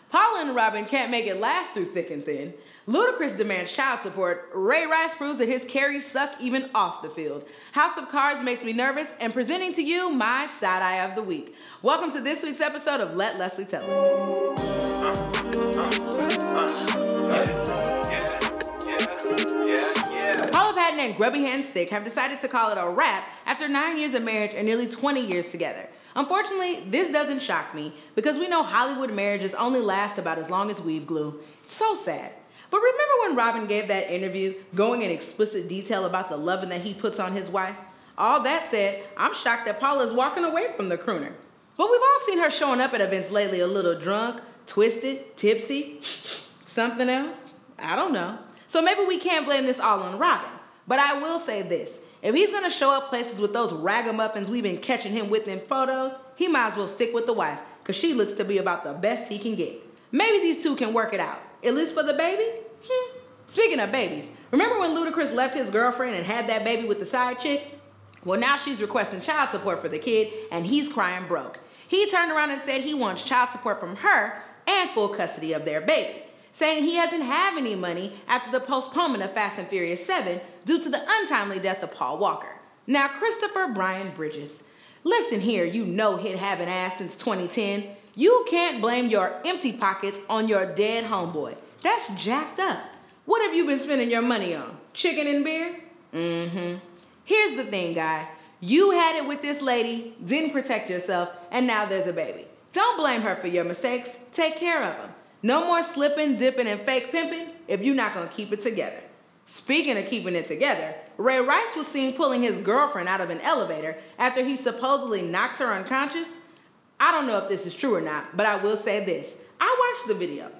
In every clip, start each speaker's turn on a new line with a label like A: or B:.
A: Paula and Robin can't make it last through thick and thin. Ludacris demands child support. Ray Rice proves that his carries suck even off the field. House of Cards makes me nervous, and presenting to you my side-eye of the week. Welcome to this week's episode of Let Leslie Tell It. Paula Patton and Grubby Hands Thicke have decided to call it a wrap after 9 years of marriage and nearly 20 years together. Unfortunately, this doesn't shock me because we know Hollywood marriages only last about as long as weave glue. It's so sad. But remember when Robin gave that interview going in explicit detail about the loving that he puts on his wife? All that said, I'm shocked that Paula's walking away from the crooner. But we've all seen her showing up at events lately a little drunk, twisted, tipsy, something else. I don't know. So maybe we can't blame this all on Robin. But I will say this. If he's going to show up places with those ragamuffins we've been catching him with in photos, he might as well stick with the wife because she looks to be about the best he can get. Maybe these two can work it out. At least for the baby? Speaking of babies, remember when Ludacris left his girlfriend and had that baby with the side chick? Well, now she's requesting child support for the kid and he's crying broke. He turned around and said he wants child support from her and full custody of their baby, saying he hasn't had any money after the postponement of Fast and Furious 7 due to the untimely death of Paul Walker. Now, Christopher Brian Bridges, listen here, you no-hit having ass since 2010. You can't blame your empty pockets on your dead homeboy. That's jacked up. What have you been spending your money on? Chicken and beer? Here's the thing, guy. You had it with this lady, didn't protect yourself, and now there's a baby. Don't blame her for your mistakes. Take care of them. No more slipping, dipping, and fake pimping if you're not going to keep it together. Speaking of keeping it together, Ray Rice was seen pulling his girlfriend out of an elevator after he supposedly knocked her unconscious. I don't know if this is true or not, but I will say this. I watched the video,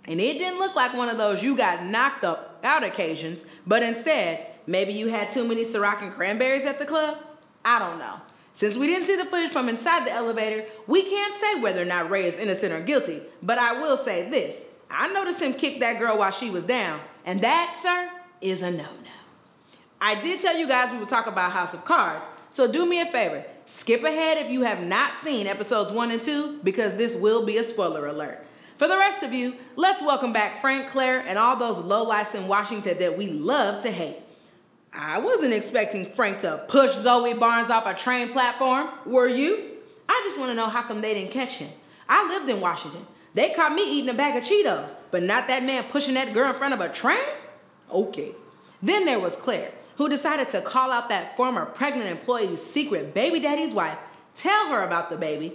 A: and it didn't look like one of those you got knocked up out occasions, but instead, maybe you had too many Ciroc and cranberries at the club? I don't know. Since we didn't see the footage from inside the elevator, we can't say whether or not Ray is innocent or guilty, but I will say this. I noticed him kick that girl while she was down, and that, sir, is a no-no. I did tell you guys we would talk about House of Cards, so do me a favor. Skip ahead if you have not seen episodes 1 and 2, because this will be a spoiler alert. For the rest of you, let's welcome back Frank, Claire, and all those lowlifes in Washington that we love to hate. I wasn't expecting Frank to push Zoe Barnes off a train platform, were you? I just want to know how come they didn't catch him. I lived in Washington. They caught me eating a bag of Cheetos, but not that man pushing that girl in front of a train? Okay. Then there was Claire, who decided to call out that former pregnant employee's secret baby daddy's wife, tell her about the baby,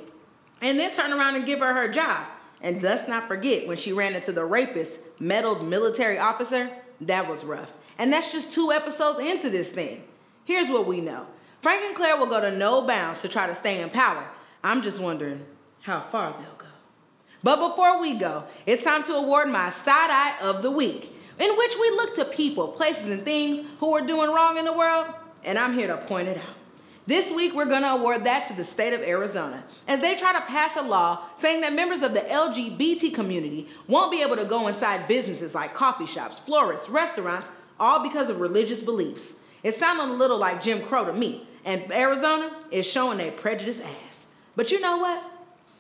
A: and then turn around and give her her job. And let's not forget when she ran into the rapist, meddled military officer. That was rough. And that's just 2 episodes into this thing. Here's what we know. Frank and Claire will go to no bounds to try to stay in power. I'm just wondering how far they'll go. But before we go, it's time to award my side-eye of the week, in which we look to people, places, and things who are doing wrong in the world, and I'm here to point it out. This week, we're going to award that to the state of Arizona, as they try to pass a law saying that members of the LGBT community won't be able to go inside businesses like coffee shops, florists, restaurants, all because of religious beliefs. It sounded a little like Jim Crow to me, and Arizona is showing their prejudiced ass. But you know what?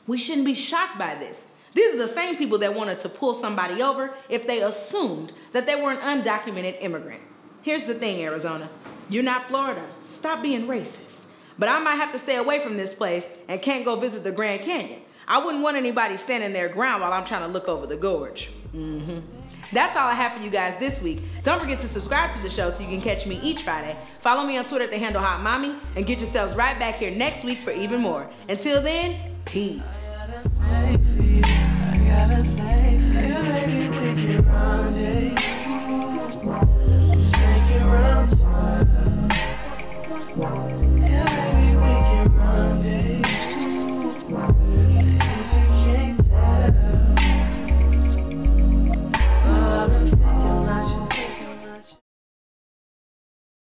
A: We shouldn't be shocked by this. These are the same people that wanted to pull somebody over if they assumed that they were an undocumented immigrant. Here's the thing, Arizona. You're not Florida. Stop being racist. But I might have to stay away from this place and can't go visit the Grand Canyon. I wouldn't want anybody standing their ground while I'm trying to look over the gorge. That's all I have for you guys this week. Don't forget to subscribe to the show so you can catch me each Friday. Follow me on Twitter at the handle Hot Mommy, and get yourselves right back here next week for even more. Until then, peace. I gotta thank for you.